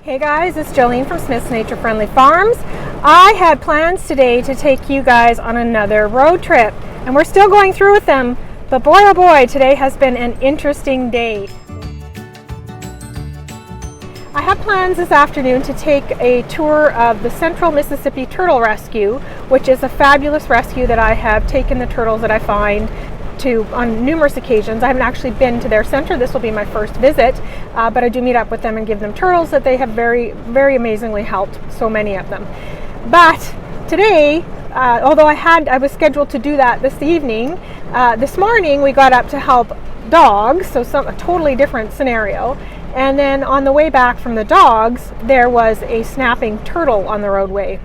Hey guys, it's Jollean from Smith's Nature Friendly Farms. I had plans today to take you guys on another road trip, and we're still going through with them, but boy oh boy, today has been an interesting day. I have plans this afternoon to take a tour of the Central Mississippi Turtle Rescue, which is a fabulous rescue that I have taken the turtles that I find to on numerous occasions. I haven't actually been to their center. This will be my first visit, but I do meet up with them and give them turtles that they have very, very amazingly helped, so many of them. But today, although I was scheduled to do that this evening, this morning we got up to help dogs, so a totally different scenario. And then on the way back from the dogs, there was a snapping turtle on the roadway.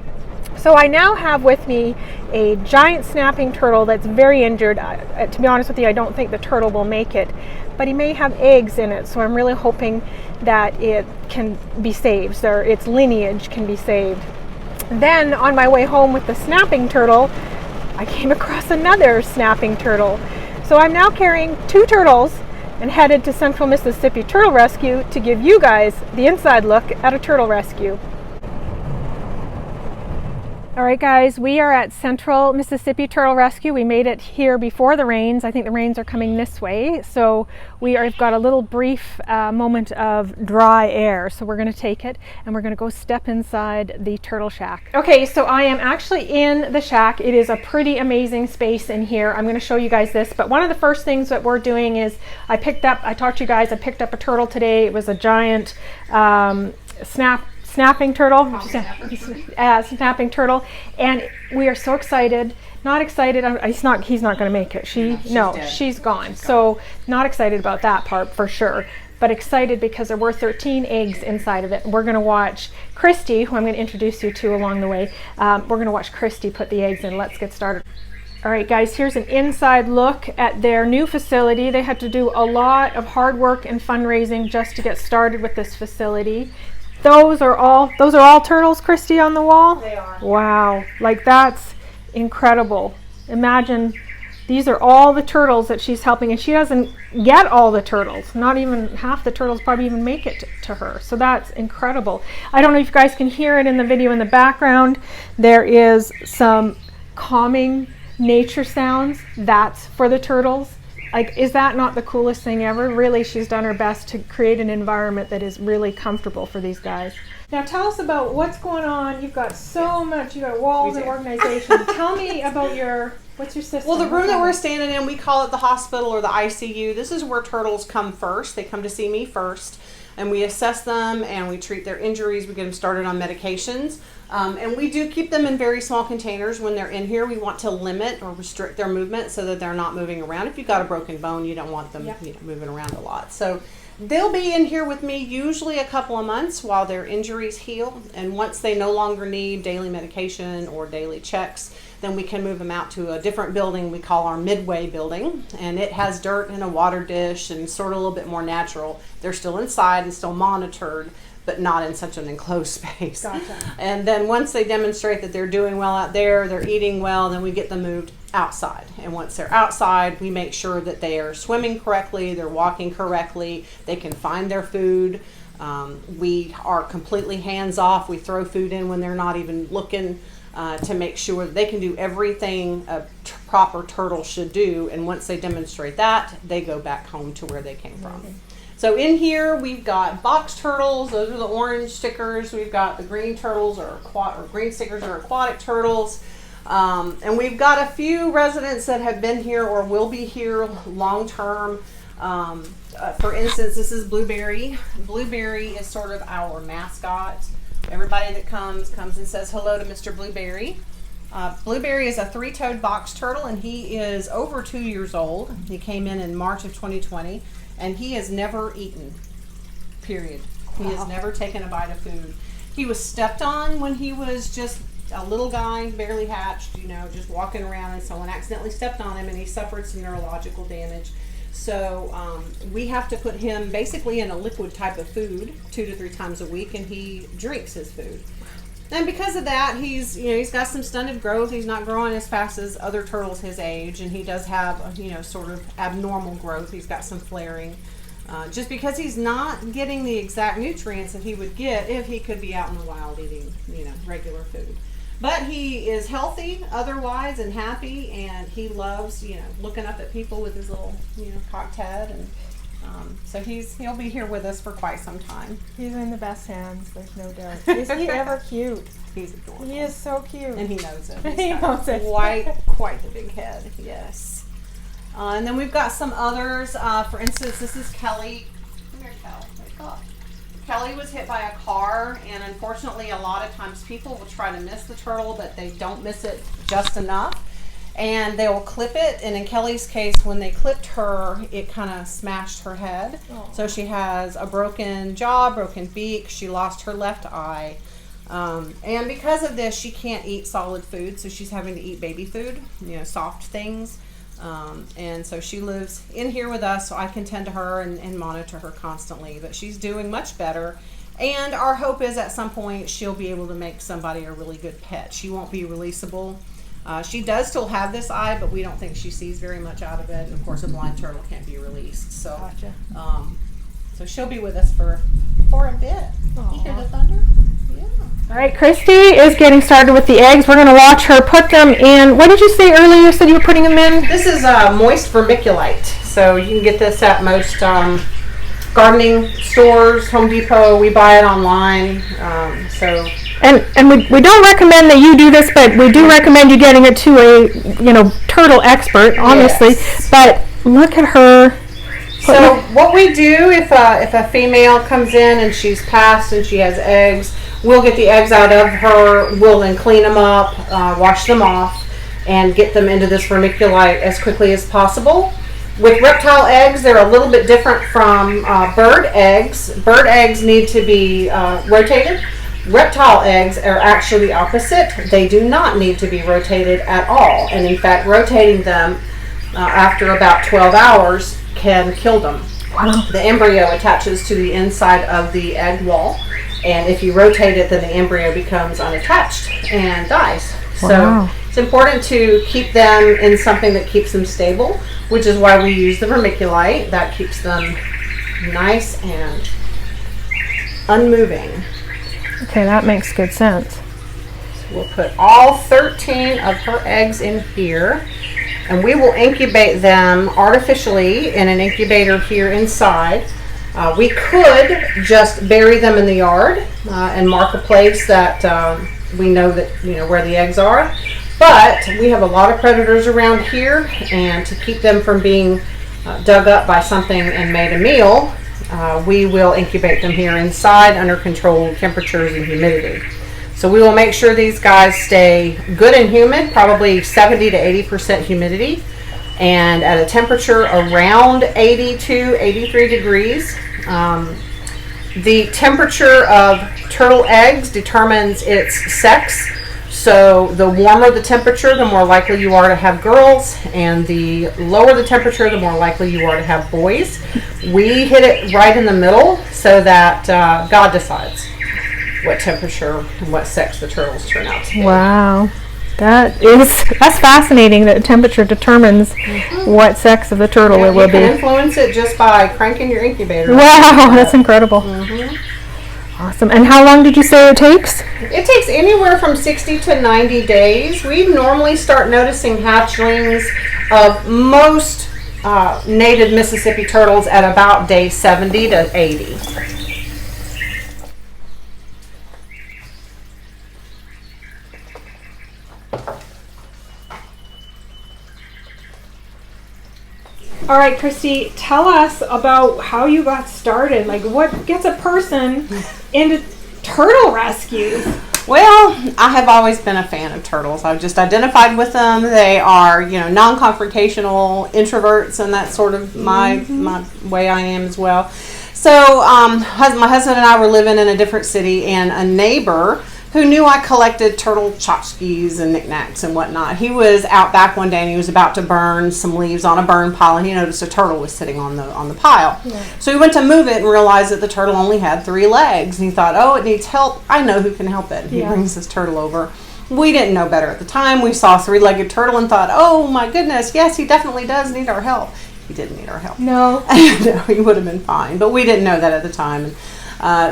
So I now have with me a giant snapping turtle that's very injured. To be honest with you, I don't think the turtle will make it, but he may have eggs in it, so I'm really hoping that it can be saved, or its lineage can be saved. Then on my way home with the snapping turtle, I came across another snapping turtle. So I'm now carrying two turtles and headed to Central Mississippi Turtle Rescue to give you guys the inside look at a turtle rescue. All right guys, we are at Central Mississippi Turtle Rescue. We made it here before the rains. I think the rains are coming this way. So we've got a little brief moment of dry air. So we're gonna take it and we're gonna go step inside the turtle shack. Okay, so I am actually in the shack. It is a pretty amazing space in here. I'm gonna show you guys this, but one of the first things that we're doing is I picked up a turtle today. It was a giant snapping turtle, snapping turtle, and we are so excited. Not excited. He's not going to make it. She's gone. So not excited about that part for sure, but excited because there were 13 eggs inside of it. We're going to watch Christy, who I'm going to introduce you to along the way. We're going to watch Christy put the eggs in. Let's get started. All right, guys, here's an inside look at their new facility. They had to do a lot of hard work and fundraising just to get started with this facility. Those are all turtles, Christy, on the wall? They are. Wow, like that's incredible. Imagine these are all the turtles that she's helping, and she doesn't get all the turtles. Not even half the turtles probably even make it to her. So that's incredible. I don't know if you guys can hear it in the video in the background. There is some calming nature sounds. That's for the turtles. Like, is that not the coolest thing ever? Really, she's done her best to create an environment that is really comfortable for these guys. Now tell us about what's going on. You've got so much, you've got walls and organization. Tell me about what's your system? Well, the room that we're standing in, we call it the hospital or the ICU. This is where turtles come first. They come to see me first, and we assess them and we treat their injuries. We get them started on medications. And we do keep them in very small containers when they're in here. We want to limit or restrict their movement so that they're not moving around. If you've got a broken bone, you don't want them moving around a lot. So they'll be in here with me usually a couple of months while their injuries heal. And once they no longer need daily medication or daily checks, then we can move them out to a different building we call our midway building. And it has dirt and a water dish and sort of a little bit more natural. They're still inside and still monitored, but not in such an enclosed space. Gotcha. And then once they demonstrate that they're doing well out there, they're eating well, then we get them moved outside. And once they're outside, we make sure that they are swimming correctly, they're walking correctly, they can find their food. We are completely hands-off. We throw food in when they're not even looking to make sure that they can do everything a proper turtle should do. And once they demonstrate that, they go back home to where they came from. So in here we've got box turtles. Those are the orange stickers. We've got the green turtles or green stickers are aquatic turtles. And we've got a few residents that have been here or will be here long term. For instance, this is Blueberry. Blueberry is sort of our mascot. Everybody that comes and says hello to Mr. Blueberry. Blueberry is a three-toed box turtle, and he is over 2 years old. He came in March of 2020. And he has never eaten, period. He has never taken a bite of food. He was stepped on when he was just a little guy, barely hatched, just walking around, and someone accidentally stepped on him and he suffered some neurological damage. So we have to put him basically in a liquid type of food 2 to 3 times a week, and he drinks his food. And because of that, he's got some stunted growth. He's not growing as fast as other turtles his age, and he does have sort of abnormal growth. He's got some flaring. just because he's not getting the exact nutrients that he would get if he could be out in the wild eating, regular food. But he is healthy otherwise and happy, and he loves, looking up at people with his little, cocked head, and so he'll be here with us for quite some time. He's in the best hands, there's no doubt. Is he ever cute? He's adorable. He is so cute. And he knows it. He knows it. Quite the big head, yes. And then we've got some others. For instance, this is Kelly. Come here, Kel. Wake up. Kelly was hit by a car, and unfortunately a lot of times people will try to miss the turtle, but they don't miss it just enough. And they will clip it, and in Kelly's case, when they clipped her, it kind of smashed her head. Oh. So she has a broken jaw, broken beak, she lost her left eye. And because of this, she can't eat solid food, so she's having to eat baby food, soft things. And so she lives in here with us, so I can tend to her and monitor her constantly. But she's doing much better. And our hope is at some point she'll be able to make somebody a really good pet. She won't be releasable. She does still have this eye, but we don't think she sees very much out of it. And of course, a blind turtle can't be released. So, Gotcha. So she'll be with us for a bit. Aww. You hear the thunder? Yeah. All right, Christy is getting started with the eggs. We're going to watch her put them in. What did you say earlier? You said you were putting them in? This is moist vermiculite. So you can get this at most gardening stores, Home Depot. We buy it online. And we don't recommend that you do this, but we do recommend you getting it to a turtle expert, honestly. Yes. But look at her. So what we do if a female comes in and she's passed and she has eggs, we'll get the eggs out of her. We'll then clean them up, wash them off, and get them into this vermiculite as quickly as possible. With reptile eggs, they're a little bit different from bird eggs. Bird eggs need to be rotated. Reptile eggs are actually the opposite. They do not need to be rotated at all. And in fact, rotating them after about 12 hours can kill them. Wow. The embryo attaches to the inside of the egg wall. And if you rotate it, then the embryo becomes unattached and dies. Wow. So it's important to keep them in something that keeps them stable, which is why we use the vermiculite. That keeps them nice and unmoving. Okay, that makes good sense. We'll put all 13 of her eggs in here, and we will incubate them artificially in an incubator here inside. We could just bury them in the yard and mark a place that we know that where the eggs are, but we have a lot of predators around here, and to keep them from being dug up by something and made a meal, we will incubate them here inside under controlled temperatures and humidity. So we will make sure these guys stay good and humid, probably 70 to 80% humidity, and at a temperature around 82, 83 degrees. The temperature of turtle eggs determines its sex. So the warmer the temperature, the more likely you are to have girls, and the lower the temperature, the more likely you are to have boys. We hit it right in the middle so that God decides what temperature and what sex the turtles turn out to be. Wow. That's fascinating that temperature determines what sex of the turtle it will You can be. influence it just by cranking your incubator. Wow, that's incredible. Awesome. And how long did you say it takes? It takes anywhere from 60 to 90 days. We normally start noticing hatchlings of most native Mississippi turtles at about day 70 to 80. All right, Christy, tell us about how you got started. Like, what gets a person into turtle rescues? Well, I have always been a fan of turtles. I've just identified with them. They are, non-confrontational introverts, and that's sort of my way I am as well. So my husband and I were living in a different city, and a neighbor who knew I collected turtle tchotchkes and knickknacks and whatnot. He was out back one day and he was about to burn some leaves on a burn pile, and he noticed a turtle was sitting on the pile. Yeah. So he went to move it and realized that the turtle only had 3 legs. And he thought, oh, it needs help. I know who can help it. And he brings this turtle over. We didn't know better at the time. We saw a 3-legged turtle and thought, oh my goodness, yes, he definitely does need our help. he didn't need our help. No. No, he would have been fine, but we didn't know that at the time.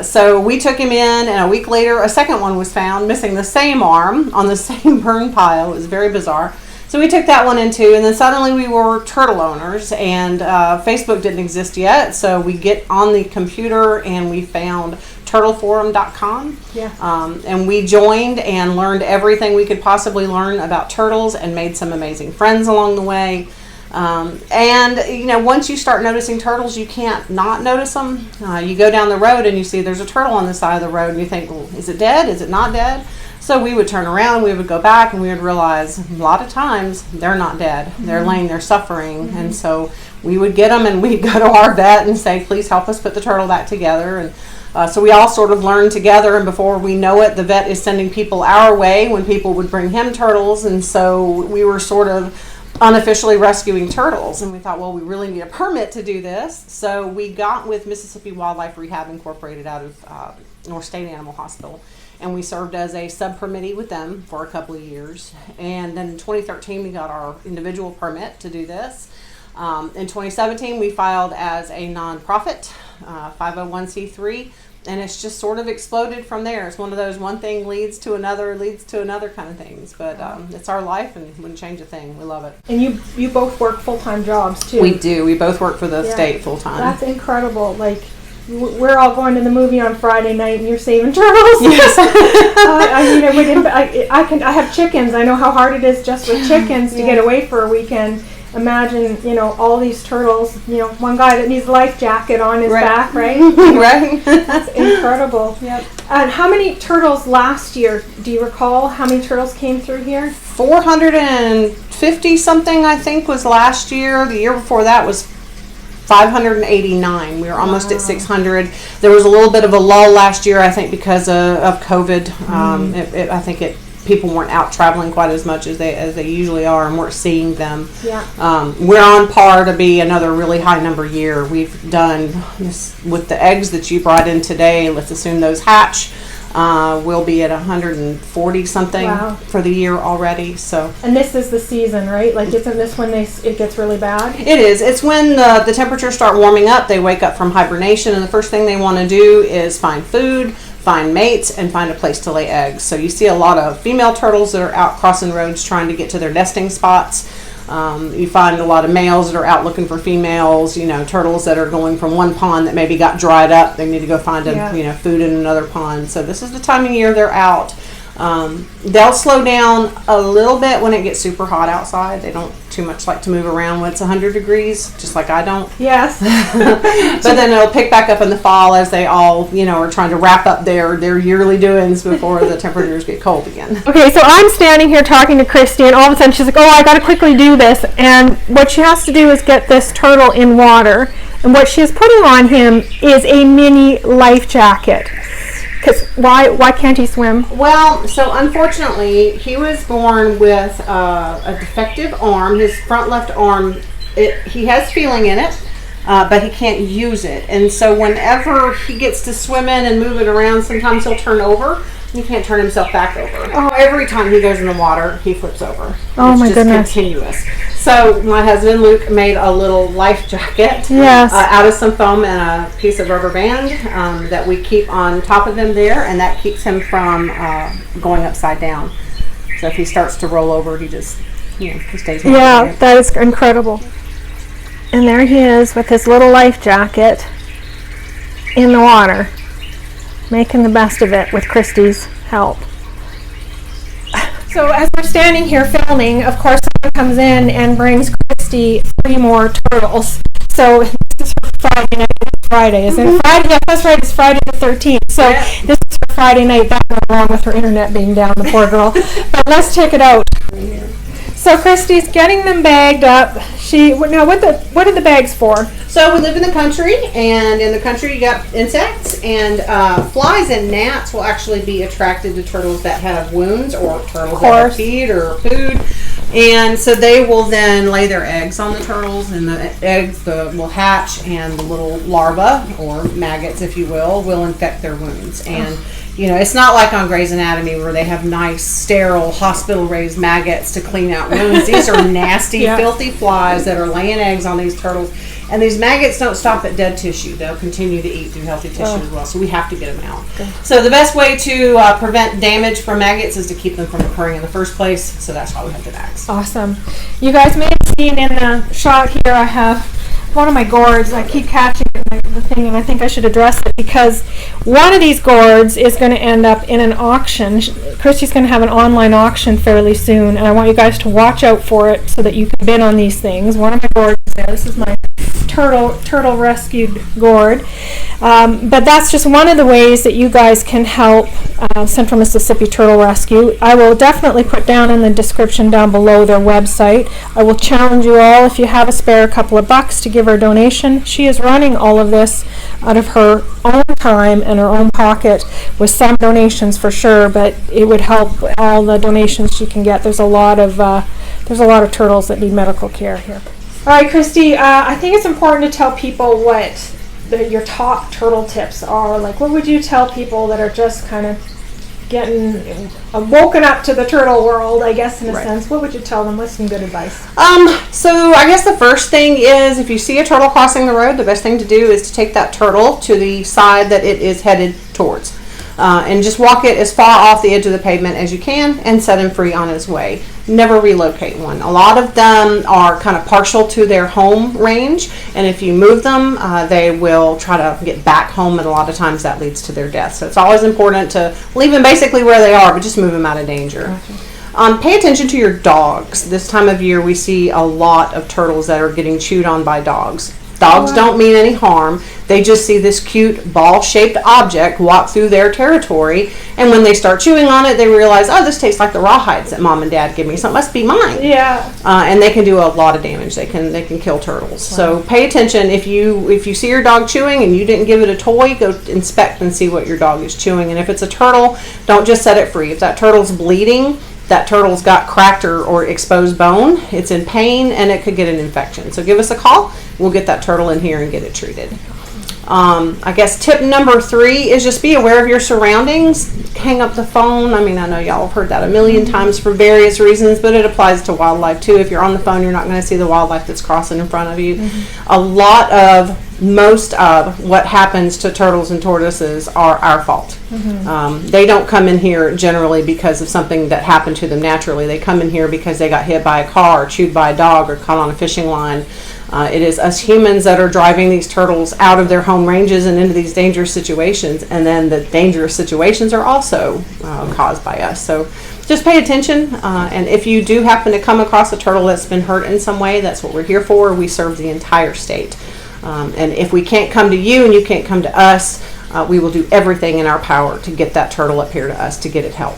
So we took him in, and a week later, a second one was found missing the same arm on the same burn pile. It was very bizarre. So we took that one in too, and then suddenly we were turtle owners, and Facebook didn't exist yet. So we get on the computer and we found turtleforum.com. Yeah. And we joined and learned everything we could possibly learn about turtles and made some amazing friends along the way. And you know, once you start noticing turtles, you can't not notice them. You go down the road and you see there's a turtle on the side of the road, and you think, well, is it dead? Is it not dead? So we would turn around, we would go back, and we would realize a lot of times they're not dead. They're laying there suffering. And so we would get them, and we'd go to our vet and say, please help us put the turtle back together. And so we all sort of learned together, and before we know it, the vet is sending people our way when people would bring him turtles. And so we were sort of unofficially rescuing turtles, and we thought, well, we really need a permit to do this. So we got with Mississippi Wildlife Rehab Incorporated out of North State Animal Hospital, and we served as a sub-permittee with them for a couple of years. And then in 2013 we got our individual permit to do this. In 2017 we filed as a nonprofit, 501c3, and it's just sort of exploded from there. It's one of those one thing leads to another kind of things. But it's our life, and wouldn't change a thing. We love it. And you both work full-time jobs too. We do. We both work for the state full-time. That's incredible. Like, we're all going to the movie on Friday night, and you're saving turtles. Yes. I have chickens. I know how hard it is just with chickens to get away for a weekend. Imagine, all these turtles, one guy that needs a life jacket on his back, right? Right. That's incredible. Yep. And how many turtles last year? Do you recall how many turtles came through here? 450 something, I think, was last year. The year before that was 589. We were almost at 600. There was a little bit of a lull last year, I think, because of COVID. I think people weren't out traveling quite as much as they usually are, and weren't seeing them. Yeah. We're on par to be another really high number year. We've done this with the eggs that you brought in today. Let's assume those hatch. We'll be at 140 something for the year already. So. And this is the season, right? Like, isn't this when it gets really bad? It is. It's when the temperatures start warming up. They wake up from hibernation, and the first thing they want to do is find food, find mates, and find a place to lay eggs. So you see a lot of female turtles that are out crossing roads trying to get to their nesting spots. You find a lot of males that are out looking for females, turtles that are going from one pond that maybe got dried up. They need to go find food in another pond. So this is the time of year they're out. They'll slow down a little bit when it gets super hot outside. They don't too much like to move around when it's 100 degrees, just like I don't. Yes. But then it'll pick back up in the fall as they all, are trying to wrap up their yearly doings before the temperatures get cold again. Okay, so I'm standing here talking to Christy, and all of a sudden she's like, I got to quickly do this. And what she has to do is get this turtle in water. And what she is putting on him is a mini life jacket. Because why can't he swim? Well, so unfortunately, he was born with a defective arm. His front left arm, he has feeling in it, but he can't use it. And so whenever he gets to swimming and moving around, sometimes he'll turn over. He can't turn himself back over. Oh, every time he goes in the water, he flips over. Oh, my goodness. It's continuous. So my husband, Luke, made a little life jacket out of some foam and a piece of rubber band that we keep on top of him there, and that keeps him from going upside down. So if he starts to roll over, he just, he stays. Yeah, that is incredible. And there he is with his little life jacket in the water, making the best of it with Christy's help. So as we're standing here filming, of course, someone comes in and brings Christy 3 more turtles. So this is for Friday night. Friday, isn't it? Friday, yeah, that's right. It's Friday the 13th. So this is for Friday night. That went wrong with her internet being down, the poor girl. But let's check it out. So Christy's getting them bagged up. What are the bags for? So we live in the country, and in the country you got insects, and flies and gnats will actually be attracted to turtles that have wounds or turtles that have feed or food. And so they will then lay their eggs on the turtles, and the eggs will hatch, and the little larvae, or maggots if you will infect their wounds. And you know, it's not like on Grey's Anatomy where they have nice, sterile, hospital-raised maggots to clean out wounds. These are nasty, filthy flies that are laying eggs on these turtles. And these maggots don't stop at dead tissue. They'll continue to eat through healthy tissue as well. So we have to get them out. Okay. So the best way to prevent damage from maggots is to keep them from occurring in the first place. So that's why we have the vax. Awesome. You guys may have seen in the shot here, I have one of my gourds. I keep catching the thing, and I think I should address it because one of these gourds is going to end up in an auction. Christy's going to have an online auction fairly soon, and I want you guys to watch out for it so that you can bid on these things. One of my gourds is there. This is my turtle rescued gourd, but that's just one of the ways that you guys can help Central Mississippi Turtle Rescue. I will definitely put down in the description down below their website. I will challenge you all, if you have a spare couple of bucks, to give her a donation. She is running all of this out of her own time and her own pocket, with some donations for sure, but it would help all the donations she can get. There's a lot of turtles that need medical care here. All right, Christy, I think it's important to tell people what your top turtle tips are. Like, what would you tell people that are just kind of getting woken up to the turtle world, I guess, in a sense? What would you tell them? What's some good advice? So I guess the first thing is, if you see a turtle crossing the road, the best thing to do is to take that turtle to the side that it is headed towards. And just walk it as far off the edge of the pavement as you can and set him free on his way. Never relocate one. A lot of them are kind of partial to their home range, and if you move them, they will try to get back home, and a lot of times that leads to their death. So it's always important to leave them basically where they are, but just move them out of danger. Gotcha. Pay attention to your dogs. This time of year we see a lot of turtles that are getting chewed on by dogs. Dogs don't mean any harm. They just see this cute ball-shaped object walk through their territory, and when they start chewing on it, they realize, oh, this tastes like the rawhides that Mom and Dad give me, so it must be mine. Yeah. And they can do a lot of damage. They can kill turtles. Wow. So pay attention. If you see your dog chewing and you didn't give it a toy, go inspect and see what your dog is chewing. And if it's a turtle, don't just set it free. If that turtle's bleeding, that turtle's got cracked or exposed bone, it's in pain, and it could get an infection. So give us a call. We'll get that turtle in here and get it treated. I guess tip number 3 is just be aware of your surroundings. Hang up the phone. I mean, I know y'all have heard that a million times for various reasons, but it applies to wildlife too. If you're on the phone, you're not going to see the wildlife that's crossing in front of you. Most of what happens to turtles and tortoises are our fault. They don't come in here generally because of something that happened to them naturally. They come in here because they got hit by a car, or chewed by a dog, or caught on a fishing line. It is us humans that are driving these turtles out of their home ranges and into these dangerous situations, and then the dangerous situations are also caused by us. So just pay attention, and if you do happen to come across a turtle that's been hurt in some way, that's what we're here for. We serve the entire state. And if we can't come to you and you can't come to us, we will do everything in our power to get that turtle up here to us to get it help.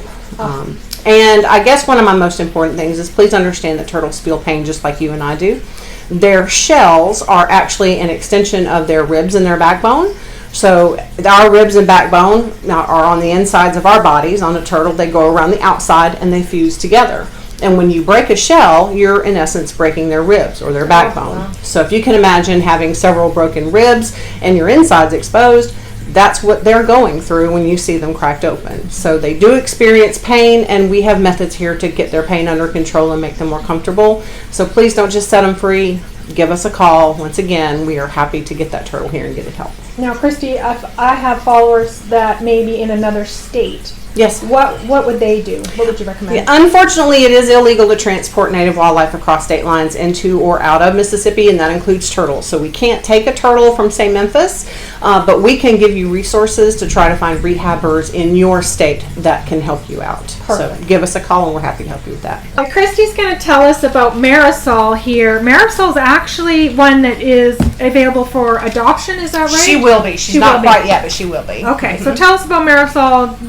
And I guess one of my most important things is, please understand that turtles feel pain just like you and I do. Their shells are actually an extension of their ribs and their backbone. So our ribs and backbone are on the insides of our bodies. On a turtle, they go around the outside and they fuse together. And when you break a shell, you're in essence breaking their ribs or their backbone. Wow. So if you can imagine having several broken ribs and your insides exposed, that's what they're going through when you see them cracked open. So they do experience pain, and we have methods here to get their pain under control and make them more comfortable. So please don't just set them free. Give us a call. Once again, we are happy to get that turtle here and get it help. Now, Christy, if I have followers that may be in another state, yes, what would they do? What would you recommend? Yeah, unfortunately, it is illegal to transport native wildlife across state lines into or out of Mississippi, and that includes turtles. So we can't take a turtle from, say, Memphis, but we can give you resources to try to find rehabbers in your state that can help you out. Perfect. So give us a call, and we're happy to help you with that. Christy's going to tell us about Marisol here. Marisol is actually one that is available for adoption. Is that right? She will be. She's not quite yet, but she will be. Okay, so tell us about Marisol.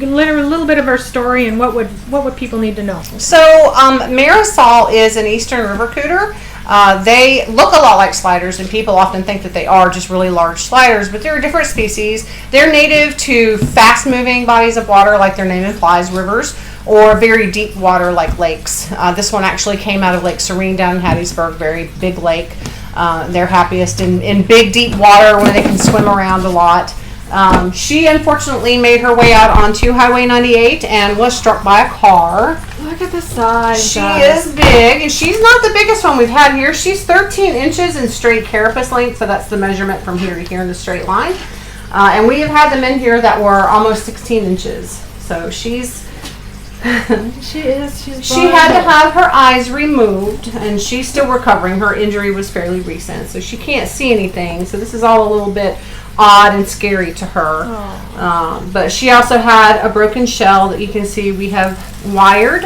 A little bit of her story, and what would people need to know? So Marisol is an eastern river cooter. They look a lot like sliders, and people often think that they are just really large sliders, but they're a different species. They're native to fast-moving bodies of water, like their name implies, rivers, or very deep water like lakes. This one actually came out of Lake Serene down in Hattiesburg, very big lake. They're happiest in big, deep water where they can swim around a lot. She unfortunately made her way out onto Highway 98 and was struck by a car. Look at the size. She is big, and she's not the biggest one we've had here. She's 13 inches in straight carapace length, so that's the measurement from here to here in the straight line. And we have had them in here that were almost 16 inches. So she's She had to have her eyes removed, and she's still recovering. Her injury was fairly recent, so she can't see anything. So this is all a little bit odd and scary to her. But she also had a broken shell that you can see we have wired,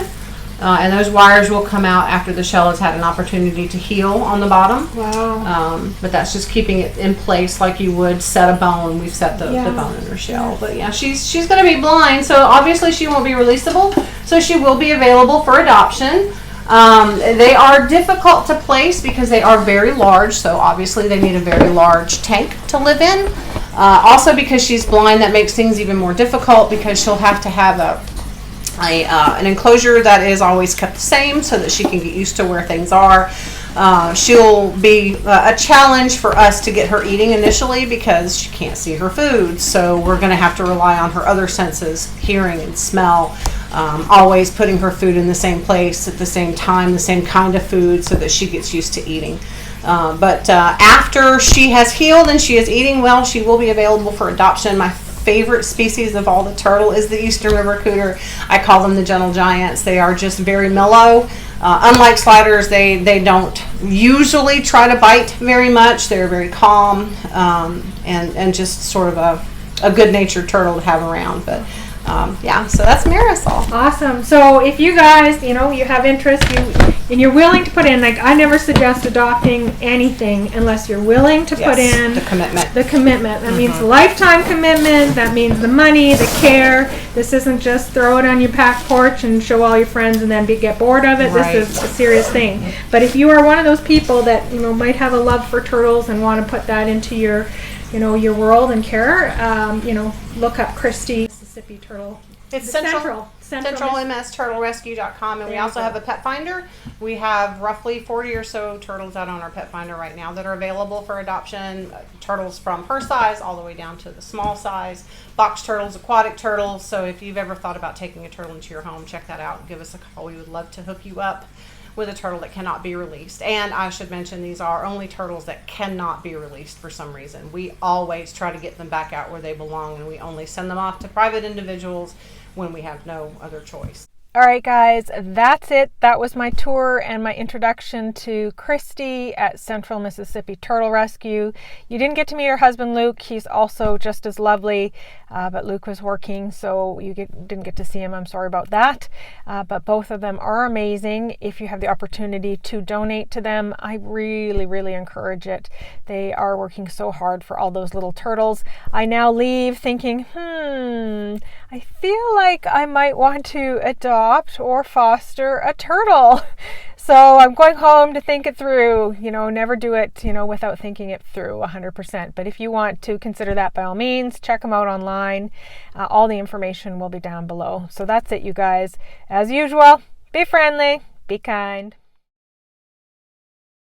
and those wires will come out after the shell has had an opportunity to heal on the bottom. Wow. But that's just keeping it in place like you would set a bone. We've set the bone in her shell. But yeah, she's going to be blind, so obviously she won't be releasable, so she will be available for adoption. They are difficult to place because they are very large, so obviously they need a very large tank to live in. Also, because she's blind, that makes things even more difficult because she'll have to have an enclosure that is always kept the same so that she can get used to where things are. She'll be a challenge for us to get her eating initially because she can't see her food, so we're going to have to rely on her other senses, hearing and smell, always putting her food in the same place at the same time, the same kind of food, so that she gets used to eating. But after she has healed and she is eating well, she will be available for adoption. My favorite species of all the turtle is the Eastern River Cooter. I call them the gentle giants. They are just very mellow. Unlike sliders, they don't usually try to bite very much. They're very calm, and just sort of a good-natured turtle to have around. But yeah, so that's Marisol. Awesome. So if you guys, you have interest, and you're willing to put in, like, I never suggest adopting anything unless you're willing to put in the commitment. The commitment. That means the lifetime commitment. That means the money, the care. This isn't just throw it on your back porch and show all your friends and then get bored of it. Right. This is a serious thing. But if you are one of those people that might have a love for turtles and want to put that into your your world and care, look up Christy, Mississippi Turtle. It's Central CentralMSTurtleRescue.com, and we also have a pet finder. We have roughly 40 or so turtles out on our pet finder right now that are available for adoption. Turtles from her size all the way down to the small size, box turtles, aquatic turtles. So if you've ever thought about taking a turtle into your home, check that out. Give us a call. We would love to hook you up with a turtle that cannot be released. And I should mention, these are only turtles that cannot be released for some reason. We always try to get them back out where they belong, and we only send them off to private individuals when we have no other choice. All right, guys, that's it. That was my tour and my introduction to Christy at Central Mississippi Turtle Rescue. You didn't get to meet her husband, Luke. He's also just as lovely, but Luke was working, so you didn't get to see him. I'm sorry about that. But both of them are amazing. If you have the opportunity to donate to them, I really, really encourage it. They are working so hard for all those little turtles. I now leave thinking, I feel like I might want to adopt or foster a turtle. So I'm going home to think it through. Never do it, without thinking it through 100%. But if you want to consider that, by all means, check them out online. All the information will be down below. So that's it, you guys. As usual, be friendly, be kind.